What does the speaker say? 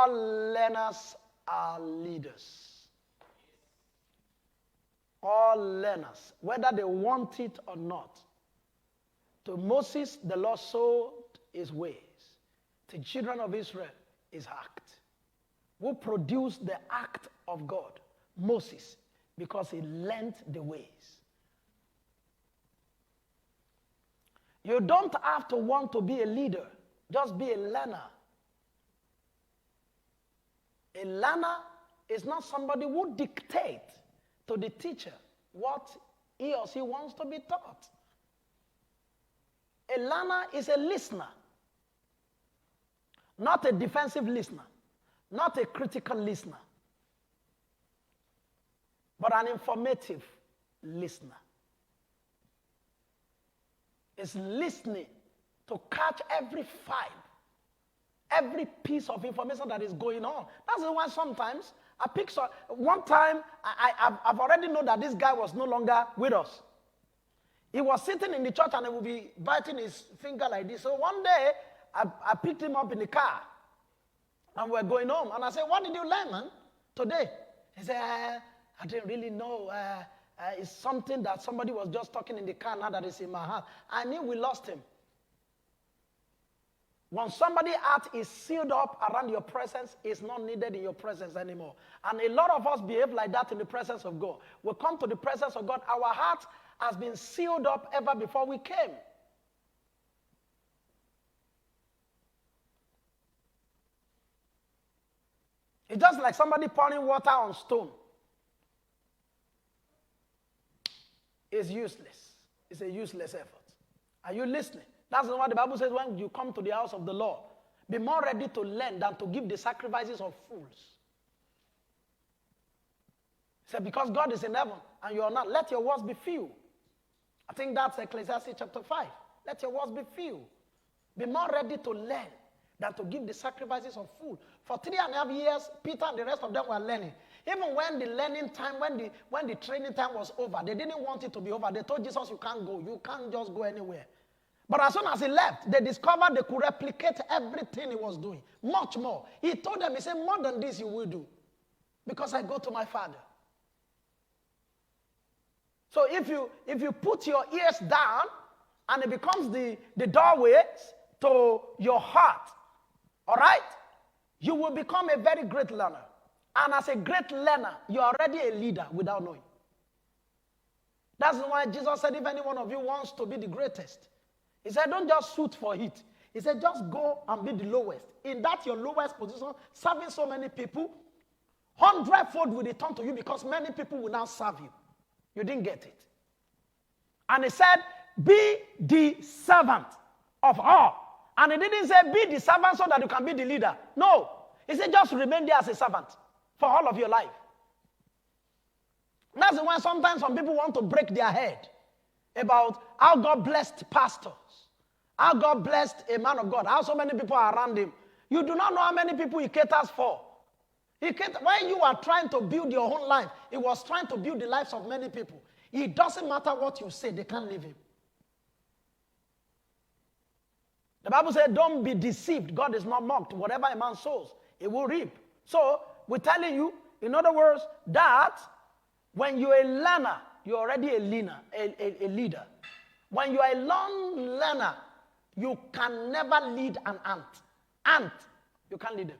all learners are leaders. All learners, whether they want it or not. To Moses, the Lord showed his ways. To the children of Israel, his act. Who produced the act of God? Moses, because he learned the ways. You don't have to want to be a leader. Just be a learner. A learner is not somebody who dictates to the teacher what he or she wants to be taught. A learner is a listener. Not a defensive listener. Not a critical listener. But an informative listener. Is listening to catch every fibre, every piece of information that is going on. That's why sometimes I pick some. One time, I've already known that this guy was no longer with us. He was sitting in the church and he would be biting his finger like this. So one day, I picked him up in the car and we're going home. And I said, "What did you learn, man, today?" He said, "I didn't really know. It's something that somebody was just talking in the car now that is in my heart." I knew we lost him. When somebody's heart is sealed up around your presence, it's not needed in your presence anymore. And a lot of us behave like that in the presence of God. We come to the presence of God, our heart has been sealed up ever before we came. It's just like somebody pouring water on stone. Is useless. It's a useless effort. Are you listening? That's what the Bible says when you come to the house of the Lord. Be more ready to learn than to give the sacrifices of fools. He said, because God is in heaven and you are not, let your words be few. I think that's Ecclesiastes chapter 5. Let your words be few. Be more ready to learn than to give the sacrifices of food. For 3.5 years, Peter and the rest of them were learning. Even when the learning time, when the training time was over, they didn't want it to be over. They told Jesus, "You can't go. You can't just go anywhere." But as soon as he left, they discovered they could replicate everything he was doing. Much more. He told them, he said, "More than this you will do. Because I go to my Father." So if you put your ears down and it becomes the doorway to your heart, all right, you will become a very great learner. And as a great learner, you're already a leader without knowing. That's why Jesus said, if any one of you wants to be the greatest, he said, don't just shoot for it. He said, just go and be the lowest. In that your lowest position, serving so many people, 100-fold will return to you because many people will now serve you. You didn't get it. And he said, be the servant of all. And he didn't say, be the servant so that you can be the leader. No. He said, just remain there as a servant for all of your life. That's why sometimes some people want to break their head about how God blessed pastors, how God blessed a man of God, how so many people are around him. You do not know how many people he caters for. When you are trying to build your own life, he was trying to build the lives of many people. It doesn't matter what you say, they can't leave him. The Bible said, don't be deceived. God is not mocked. Whatever a man sows, he will reap. So, we're telling you, in other words, that when you're a learner, you're already a leader. When you're a learner, you can never lead an ant. You can't lead them.